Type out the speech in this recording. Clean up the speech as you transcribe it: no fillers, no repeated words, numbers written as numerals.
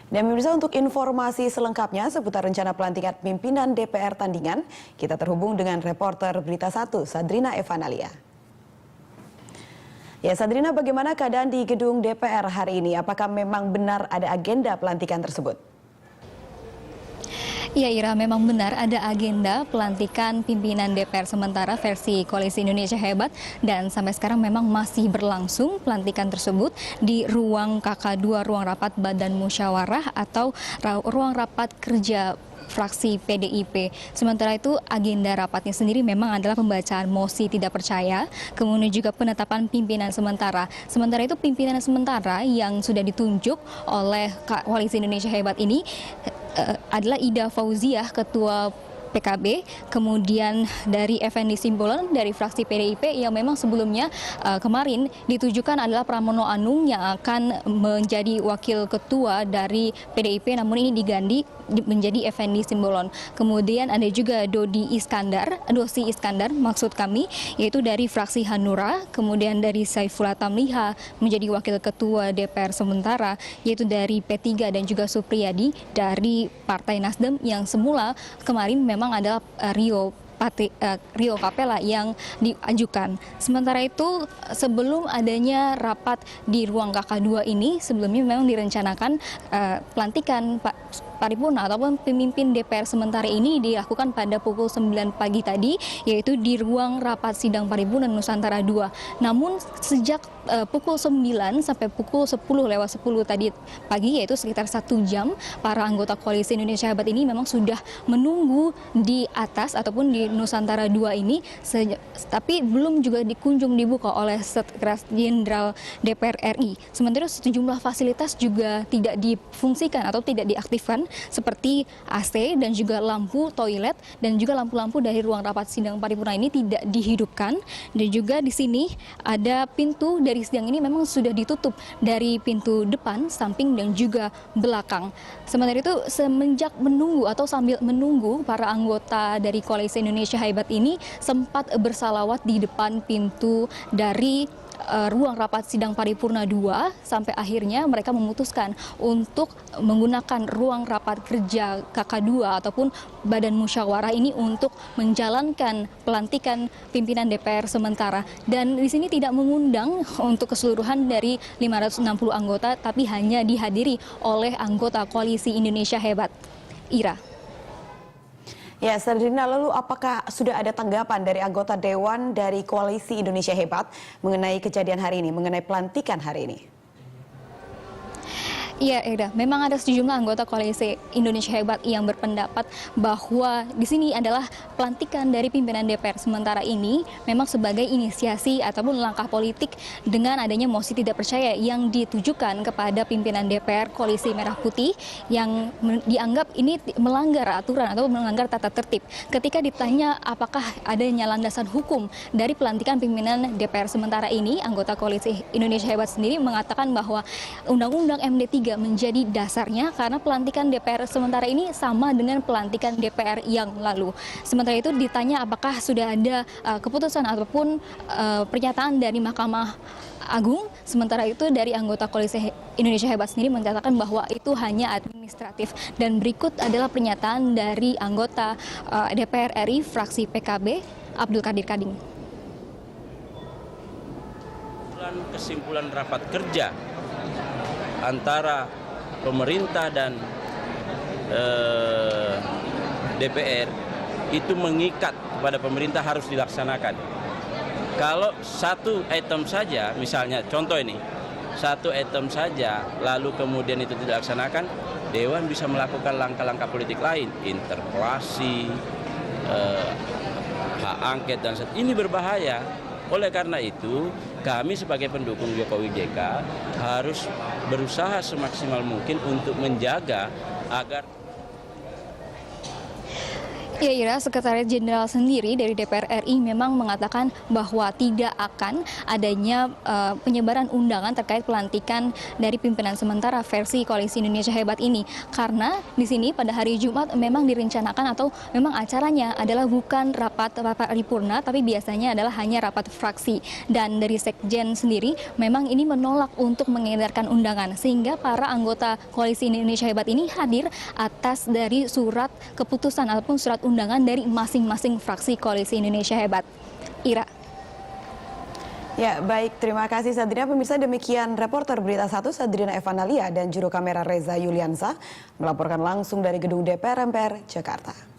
Dan pemirsa, untuk informasi selengkapnya seputar rencana pelantikan pimpinan DPR tandingan, kita terhubung dengan reporter Berita 1, Sadrina Evanalia. Ya, Sadrina, bagaimana keadaan di gedung DPR hari ini? Apakah memang benar ada agenda pelantikan tersebut? Ya, Ira, memang benar ada agenda pelantikan pimpinan DPR sementara versi Koalisi Indonesia Hebat, dan sampai sekarang memang masih berlangsung pelantikan tersebut di ruang KK2, ruang rapat Badan Musyawarah atau ruang rapat kerja fraksi PDIP. Sementara itu agenda rapatnya sendiri memang adalah pembacaan mosi tidak percaya, kemudian juga penetapan pimpinan sementara. Sementara itu pimpinan sementara yang sudah ditunjuk oleh Koalisi Indonesia Hebat ini adalah Ida Fauziah, Ketua PKB, kemudian dari Effendi Simbolon dari fraksi PDIP yang memang sebelumnya kemarin ditujukan adalah Pramono Anung yang akan menjadi wakil ketua dari PDIP, namun ini diganti menjadi Effendi Simbolon. Kemudian ada juga Dosi Iskandar maksud kami, yaitu dari fraksi Hanura, kemudian dari Saifullah Tamliha menjadi wakil ketua DPR sementara, yaitu dari P3, dan juga Supriyadi dari Partai Nasdem yang semula kemarin memang adalah Rio Capella yang diajukan. Sementara itu sebelum adanya rapat di ruang KK2 ini, sebelumnya memang direncanakan pelantikan paripurna ataupun pemimpin DPR sementara ini dilakukan pada pukul 9 pagi tadi, yaitu di ruang rapat sidang paripurna Nusantara 2. Namun sejak pukul 9 sampai pukul 10:10 tadi pagi, yaitu sekitar 1 jam, para anggota Koalisi Indonesia Hebat ini memang sudah menunggu di atas ataupun di Nusantara 2 ini, tapi belum juga dikunjung dibuka oleh Sekretaris Jenderal DPR RI. Sementara sejumlah fasilitas juga tidak difungsikan atau tidak diaktifkan, seperti AC dan juga lampu toilet, dan juga lampu-lampu dari ruang rapat sidang paripurna ini tidak dihidupkan. Dan juga di sini ada pintu dari sidang ini memang sudah ditutup dari pintu depan, samping, dan juga belakang. Sementara itu semenjak menunggu atau sambil menunggu, para anggota dari Koalisi Indonesia Hebat ini sempat bersalawat di depan pintu dari ruang rapat sidang paripurna 2, sampai akhirnya mereka memutuskan untuk menggunakan ruang rapat kerja KK2 ataupun Badan Musyawarah ini untuk menjalankan pelantikan pimpinan DPR sementara. Dan di sini tidak mengundang untuk keseluruhan dari 560 anggota, tapi hanya dihadiri oleh anggota Koalisi Indonesia Hebat. Ira. Ya, Sadrina, lalu apakah sudah ada tanggapan dari anggota Dewan dari Koalisi Indonesia Hebat mengenai kejadian hari ini, mengenai pelantikan hari ini? Iya, Eda. Memang ada sejumlah anggota Koalisi Indonesia Hebat yang berpendapat bahwa di sini adalah pelantikan dari pimpinan DPR sementara ini memang sebagai inisiasi ataupun langkah politik dengan adanya mosi tidak percaya yang ditujukan kepada pimpinan DPR Koalisi Merah Putih yang dianggap ini melanggar aturan atau melanggar tata tertib. Ketika ditanya apakah adanya landasan hukum dari pelantikan pimpinan DPR sementara ini, anggota Koalisi Indonesia Hebat sendiri mengatakan bahwa Undang-Undang MD3 menjadi dasarnya karena pelantikan DPR sementara ini sama dengan pelantikan DPR yang lalu. Sementara itu ditanya apakah sudah ada keputusan ataupun pernyataan dari Mahkamah Agung, sementara itu dari anggota Koalisi Indonesia Hebat sendiri menyatakan bahwa itu hanya administratif. Dan berikut adalah pernyataan dari anggota DPR RI fraksi PKB, Abdul Qadir Kading. Kesimpulan rapat kerja antara pemerintah dan DPR itu mengikat kepada pemerintah harus dilaksanakan. Kalau satu item saja, misalnya contoh ini, satu item saja lalu kemudian itu tidak dilaksanakan, Dewan bisa melakukan langkah-langkah politik lain, interpelasi, hak angket, dan ini berbahaya. Oleh karena itu, kami sebagai pendukung Jokowi JK harus berusaha semaksimal mungkin untuk menjaga agar Ya, Ira, Sekretariat Jenderal sendiri dari DPR RI memang mengatakan bahwa tidak akan adanya penyebaran undangan terkait pelantikan dari pimpinan sementara versi Koalisi Indonesia Hebat ini. Karena di sini pada hari Jumat memang direncanakan atau memang acaranya adalah bukan rapat paripurna, tapi biasanya adalah hanya rapat fraksi. Dan dari Sekjen sendiri memang ini menolak untuk mengedarkan undangan, sehingga para anggota Koalisi Indonesia Hebat ini hadir atas dari surat keputusan ataupun surat undangan dari masing-masing fraksi Koalisi Indonesia Hebat. Ira. Ya, baik. Terima kasih Sadrina. Pemirsa, demikian reporter Berita 1 Sadrina Evanalia dan juru kamera Reza Yuliansa melaporkan langsung dari gedung DPR MPR Jakarta.